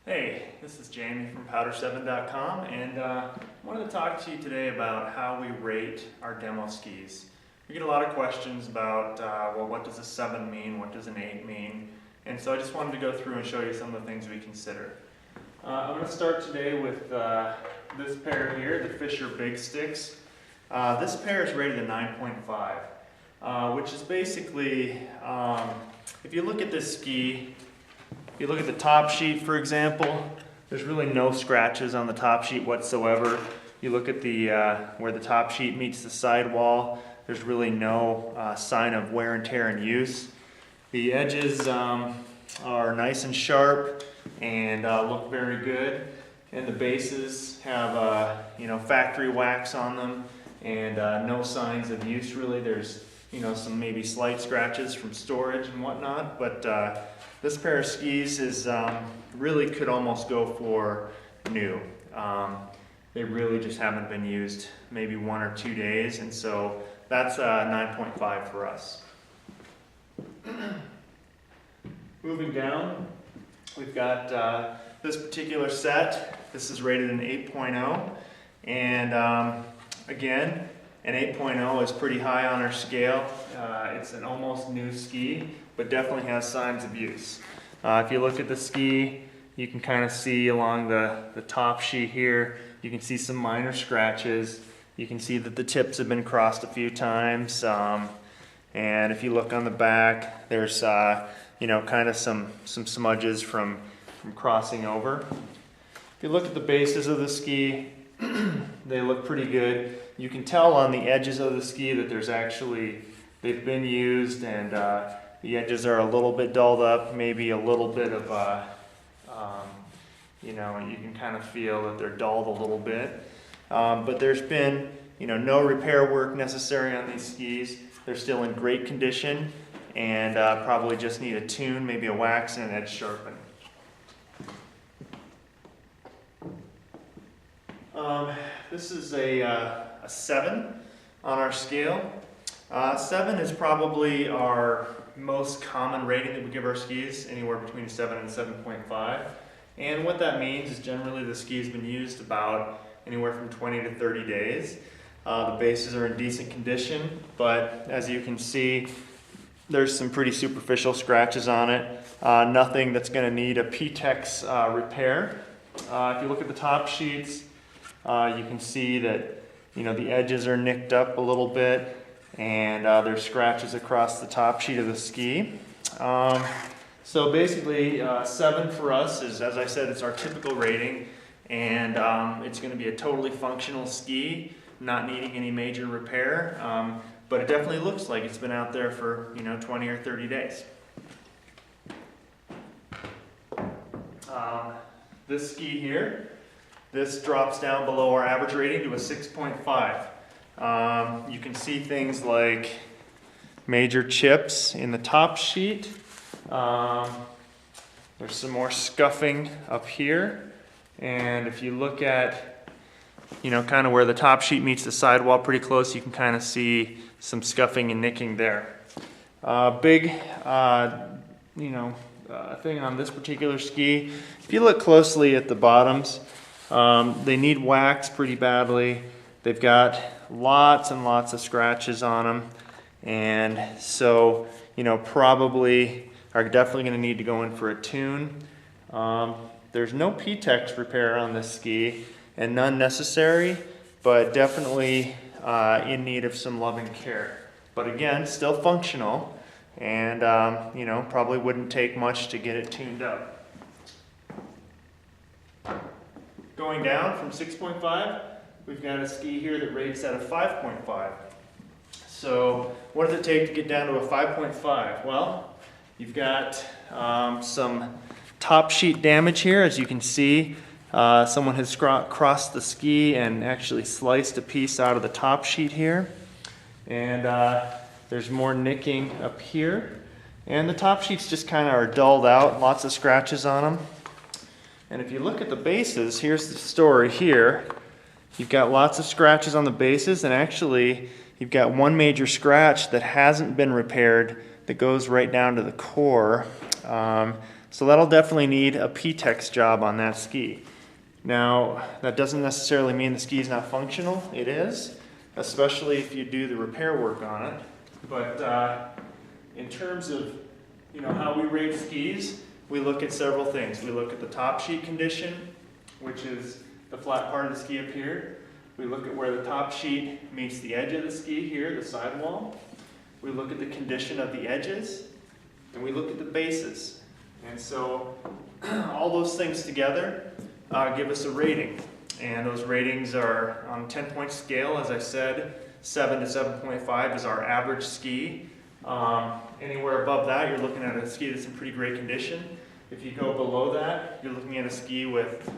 Hey, this is Jamie from powder7.com, and I wanted to talk to you today about how we rate our demo skis. We get a lot of questions about, well, what does a 7 mean, what does an 8 mean, and so I just wanted to go through and show you some of the things we consider. I'm going to start today with this pair here, the Fisher Big Sticks. This pair is rated a 9.5, which is basically, if you look at this ski, if you look at the top sheet, for example, there's really no scratches on the top sheet whatsoever. You look at the where the top sheet meets the sidewall, there's really no sign of wear and tear in use. The edges are nice and sharp and look very good, and the bases have factory wax on them and no signs of use really. There's some maybe slight scratches from storage and whatnot, but this pair of skis is really could almost go for new. They really just haven't been used maybe 1 or 2 days, and so that's 9.5 for us. Moving down, we've got this particular set. This is rated an 8.0, and again, an 8.0 is pretty high on our scale. It's an almost new ski, but definitely has signs of use. If you look at the ski, you can kind of see along the top sheet here, you can see some minor scratches. You can see that the tips have been crossed a few times. And if you look on the back, there's kind of some smudges from crossing over. If you look at the bases of the ski, they look pretty good. You can tell on the edges of the ski that they've been used, and the edges are a little bit dulled up, maybe a little bit of, you can kind of feel that they're dulled a little bit. But there's been, no repair work necessary on these skis. They're still in great condition and probably just need a tune, maybe a wax and an edge sharpen. This is a 7 on our scale. 7 is probably our most common rating that we give our skis, anywhere between a 7 and 7.5. And what that means is generally the ski has been used about anywhere from 20 to 30 days. The bases are in decent condition, but as you can see, there's some pretty superficial scratches on it. Nothing that's going to need a P-Tex repair. If you look at the top sheets, you can see that the edges are nicked up a little bit, and there's scratches across the top sheet of the ski. So basically 7 for us is, as I said, it's our typical rating, and it's going to be a totally functional ski, not needing any major repair, but it definitely looks like it's been out there for 20 or 30 days. This ski here, this drops down below our average rating to a 6.5. You can see things like major chips in the top sheet. There's some more scuffing up here. And if you look at, kind of where the top sheet meets the sidewall pretty close, you can kind of see some scuffing and nicking there. Big, thing on this particular ski. If you look closely at the bottoms, they need wax pretty badly. They've got lots and lots of scratches on them, and so probably are definitely going to need to go in for a tune. There's no P-Tex repair on this ski, and none necessary, but definitely in need of some loving care. But again, still functional, and probably wouldn't take much to get it tuned up. Going down from 6.5, we've got a ski here that rates at a 5.5. So what does it take to get down to a 5.5? Well, you've got some top sheet damage here. As you can see, someone has crossed the ski and actually sliced a piece out of the top sheet here. And there's more nicking up here. And the top sheets just kind of are dulled out, lots of scratches on them. And if you look at the bases, here's the story here. You've got lots of scratches on the bases, and actually you've got one major scratch that hasn't been repaired that goes right down to the core. So that'll definitely need a P-Tex job on that ski. Now, that doesn't necessarily mean the ski is not functional. It is, especially if you do the repair work on it. But in terms of how we rate skis, we look at several things. We look at the top sheet condition, which is the flat part of the ski up here. We look at where the top sheet meets the edge of the ski here, the sidewall. We look at the condition of the edges, and we look at the bases. And so all those things together give us a rating. And those ratings are on a 10-point scale. As I said, 7 to 7.5 is our average ski. Anywhere above that, you're looking at a ski that's in pretty great condition. If you go below that, you're looking at a ski with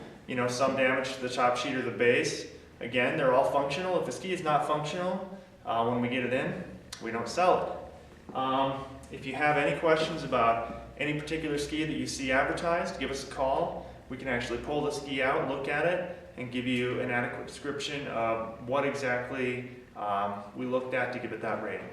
some damage to the top sheet or the base. Again, they're all functional. If a ski is not functional, when we get it in, we don't sell it. If you have any questions about any particular ski that you see advertised, give us a call. We can actually pull the ski out, look at it, and give you an adequate description of what exactly we looked at to give it that rating.